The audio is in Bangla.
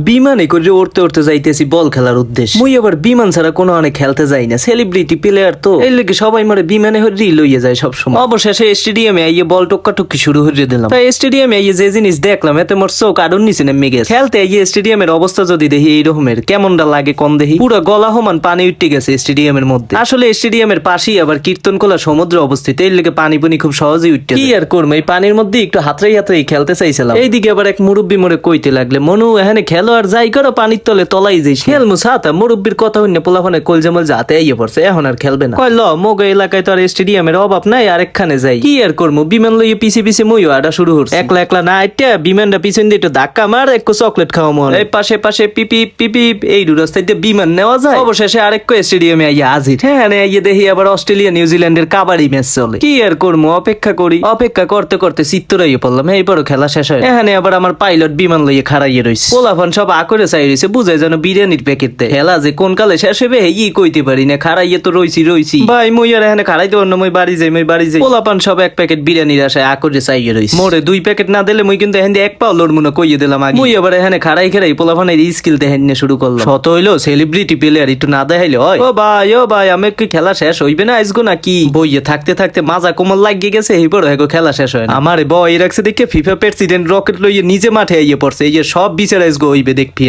বিমানে করে উড়তে উড়তে যাইতেছি বল খেলার উদ্দেশ্যে। মুই আবার বিমান ছাড়া কোনো অনেক খেলতে যাই না, সেলিব্রিটি প্লেয়ার তো এই লেগে সবাই মারে বিমানে হরি লইয়ে যায় সবসময়। অবশেষে স্টেডিয়ামে আইয়ে বল টুকি শুরু হয়ে দিলাম। তাই স্টেডিয়ামে আইয়ে যে জিনিস দেখলাম এতে মোর চোখ আডুর নিচে নেমে গেছে। খেলতে আইয়ে স্টেডিয়ামের অবস্থা যদি দেখি এই রকমের কেমনটা লাগে কম দেখি, পুরো গলা সমান পানি উঠে গেছে স্টেডিয়ামের মধ্যে। আসলে স্টেডিয়ামের পাশেই আবার কীর্তনকলা সমুদ্র অবস্থিত, এই লেগে পানি পুনি খুব সহজেই উঠতে। কি আর করবো, এই পানির মধ্যে একটু হাতড়াই খেলতে চাইছিলাম। এইদিকে আবার এক মুরব্বী মোরে কইতে লাগলে, মনু এখানে খেলো আর যাই করো পানির তলে তলাই যাই খেলমু ছাতা। মুরব্বীর কথা হইনে পোলাফানে কলজামল যাতে আইয়ে পড়ছে, এখন আর খেলবে না। কয় ল মোগ এলাকায় তো আর স্টেডিয়ামের অভাব নাই, আরেকখানে যাই। কি আর করবো, বিমান লইয়ে পিছে পিছে মুইও আডা শুরু হচ্ছে। একলা একলা না আইটা বিমানটা পিছন দিয়ে একটু ধাক্কা মার, একটু চকলেট খাওয়া মন। এই পাশে পাশে পিপি পিপি এই রাস্তায় দিয়ে বিমান নেওয়া যায়। অবশেষে আরেকটু স্টেডিয়ামে আইয়া হাজির। হ্যাঁ আইয়ে দেখি আবার অস্ট্রেলিয়া নিউজিল্যান্ডের কাবাডি ম্যাচ চলে। কি আর করবো, অপেক্ষা করি। অপেক্ষা করতে করতে চিত্তরাইয়ে পড়লাম, এইবারও খেলা শেষ হয়। এখানে আবার আমার পাইলট বিমান লইয়ে খাড়াইয়ে রয়েছে। পোলাফান সব আকরে চাই রয়েছে, বুঝে যেন বিরিয়ানির প্যাকেট দেয়। খেলা যে কোন কালে শেষ হবে এই কইতে পারি না, খাড়াইয়ে তো রইছি ভাই। মই আর এখানে খাড়াইতে পারো না, মই বাড়ি যাই। পোলাপান সব এক প্যাকেট বিরিয়ানির আশায় আকরে চাইয়ে রয়েছে। মোরে 2 প্যাকেট না দিলে মই কিন্তু এখান দিয়ে এক পাও লড়মু না, কইয়ে দিলাম আগে। মই আবার এখানে খাড়াই পোলাপানের স্কিল দেখেন শুরু করলাম। শত হইলো সেলিব্রিটি প্লেয়ার, একটু না দেখাইলে হয়। ও ভাই আমি কি খেলা শেষ হইবে না আজগো নাকি? বইয়ে থাকতে থাকতে মাজা কোমল লাগিয়ে গেছে, এইবার খেলা শেষ হয় না। আমার বই রাখছে দেখে ফিফা প্রেসিডেন্ট রকেট লইয়ে নিজে মাঠে আইয়ে পড়ছে। এই যে সব বিচার আজগো হইবে দেখবি।